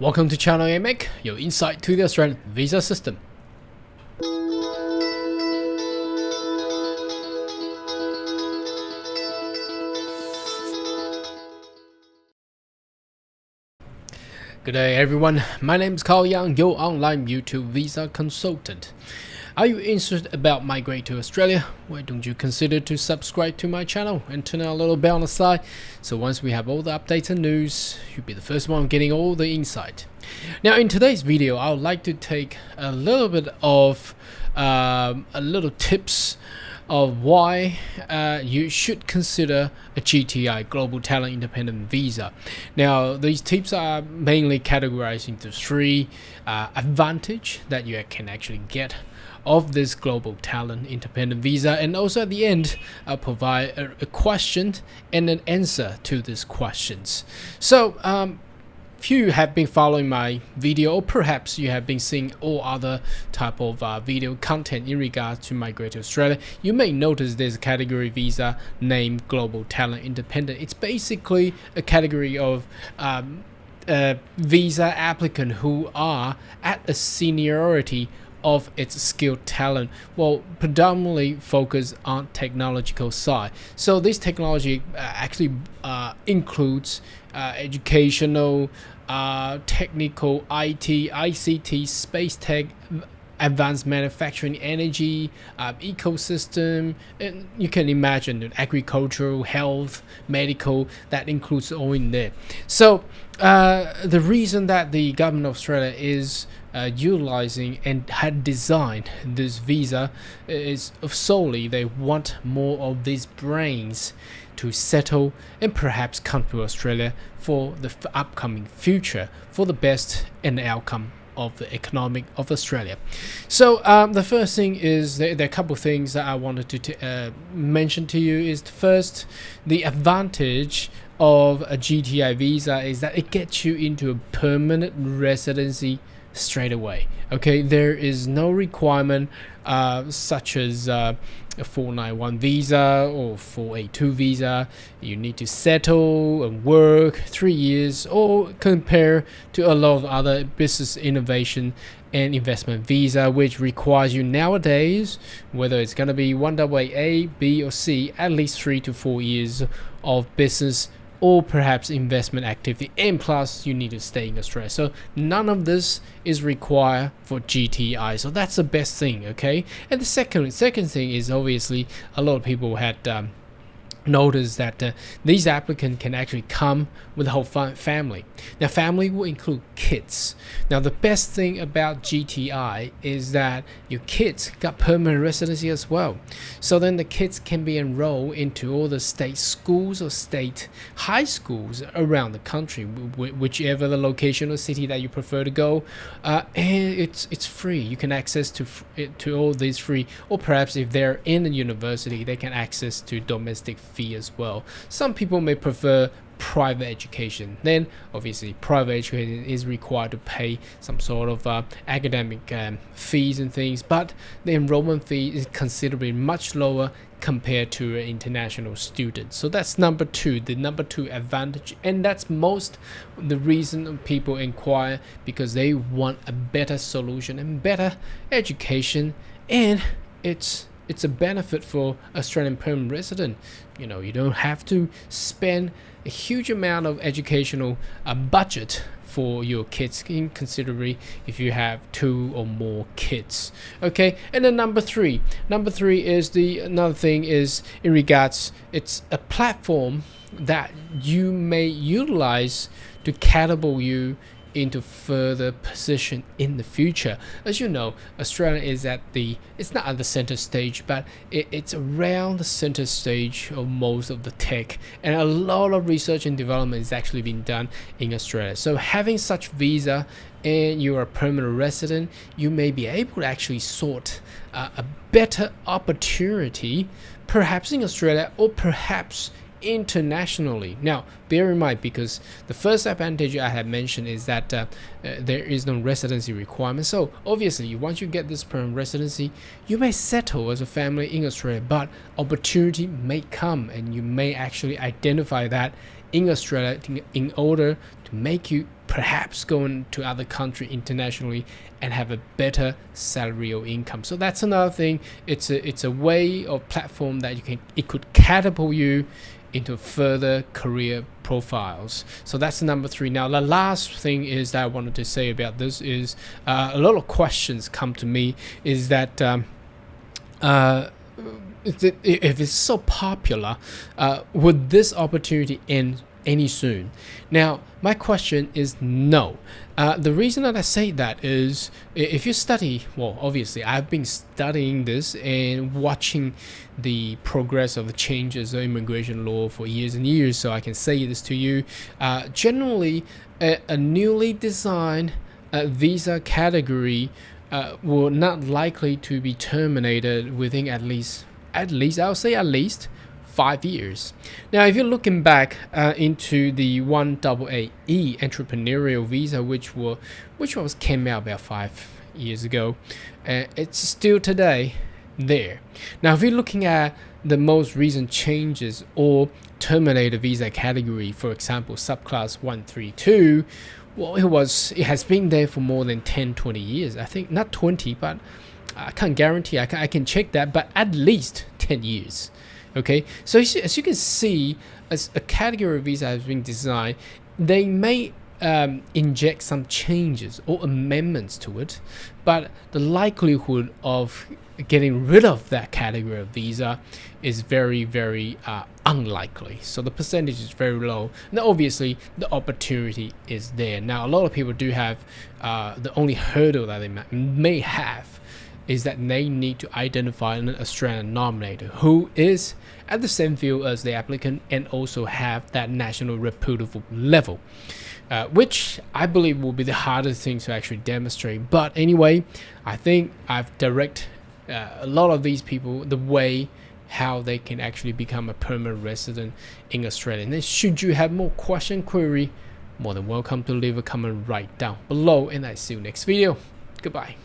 Welcome to Channel AMEC, your insight to the Australian visa system. Good day everyone, my name is Carl Young, your online YouTube visa consultant. Are you interested about migrating to Australia? Why don't you consider to subscribe to my channel and turn on a little bell on the side, so once we have all the updates and news, you'll be the first one getting all the insight. Now in today's video, I would like to take a little bit of tips of why you should consider a GTI, Global Talent Independent Visa. Now these tips are mainly categorized into three advantages that you can actually get of this Global Talent Independent Visa, and also at the end I'll provide a question and an answer to these questions. So if you have been following my video, or perhaps you have been seeing all other type of video content in regards to migrate to Australia, you may notice there's a category visa named Global Talent Independent. It's basically a category of visa applicant who are at a seniority of its skilled talent, well, predominantly focused on technological side. So this technology actually includes educational, technical, IT, ICT, space tech, advanced manufacturing, energy, ecosystem, and you can imagine agricultural, health, medical, that includes all in there. So the reason that the government of Australia is utilizing and had designed this visa is solely they want more of these brains to settle and perhaps come to Australia for the upcoming future, for the best and outcome of the economic of Australia. So the first thing is there are a couple of things that I wanted to mention to you. Is first, the advantage of a GTI visa is that it gets you into a permanent residency straight away. Okay, there is no requirement such as a 491 visa or 482 visa. You need to settle and work 3 years, or compare to a lot of other business innovation and investment visa, which requires you nowadays, whether it's going to be 1AA, B or C, at least 3 to 4 years of business or perhaps investment activity, and plus you need to stay in Australia. So none of this is required for GTI, so that's the best thing. Okay, and the second thing is obviously a lot of people had notice that these applicants can actually come with the whole family. Now family will include kids. Now the best thing about GTI is that your kids got permanent residency as well, so then the kids can be enrolled into all the state schools or state high schools around the country, whichever the location or city that you prefer to go, and it's free. You can access to all these free, or perhaps if they're in a university they can access to domestic fee as well. Some people may prefer private education, then obviously private education is required to pay some sort of academic fees and things, but the enrollment fee is considerably much lower compared to an international student. So that's the number two advantage, and that's most the reason people inquire, because they want a better solution and better education, and it's a benefit for Australian permanent resident. You know, you don't have to spend a huge amount of educational budget for your kids, in considering if you have 2 or more kids. Okay, and then number three is another thing is in regards, it's a platform that you may utilize to catapult you into further position in the future. As you know, Australia is it's not at the center stage, but it's around the center stage of most of the tech, and a lot of research and development is actually being done in Australia. So having such visa and you're a permanent resident, you may be able to actually sort a better opportunity, perhaps in Australia or perhaps internationally. Now bear in mind, because the first advantage I have mentioned is that there is no residency requirement. So obviously once you get this permanent residency, you may settle as a family in Australia, but opportunity may come and you may actually identify that in Australia in order to make you perhaps going to other country internationally and have a better salary or income. So that's another thing. It's a way or platform that it could catapult you into further career profiles. So that's number 3. Now the last thing is that I wanted to say about this is a lot of questions come to me is that if it's so popular, would this opportunity end any soon? Now my question is no. The reason that I say that is if you study, well, obviously I've been studying this and watching the progress of the changes of immigration law for years and years, so I can say this to you. Generally, a newly designed visa category will not likely to be terminated within at least I'll say at least 5 years. Now, if you're looking back into the 1AA entrepreneurial visa, which came out about 5 years ago, it's still today there. Now, if you're looking at the most recent changes or terminated visa category, for example, subclass 132, well, it has been there for more than 10-20 years. I think not 20, but I can't guarantee. I can check that, but at least 10 years. Okay, so as you can see, as a category visa has been designed, they may inject some changes or amendments to it, but the likelihood of getting rid of that category of visa is very, very unlikely. So the percentage is very low. Now, obviously, the opportunity is there. Now, a lot of people do have the only hurdle that they may have is that they need to identify an Australian nominator who is at the same field as the applicant and also have that national reputable level, which I believe will be the hardest thing to actually demonstrate. But anyway, I think I've directed a lot of these people the way how they can actually become a permanent resident in Australia. And then should you have more query, more than welcome to leave a comment right down below, and I see you next video. Goodbye.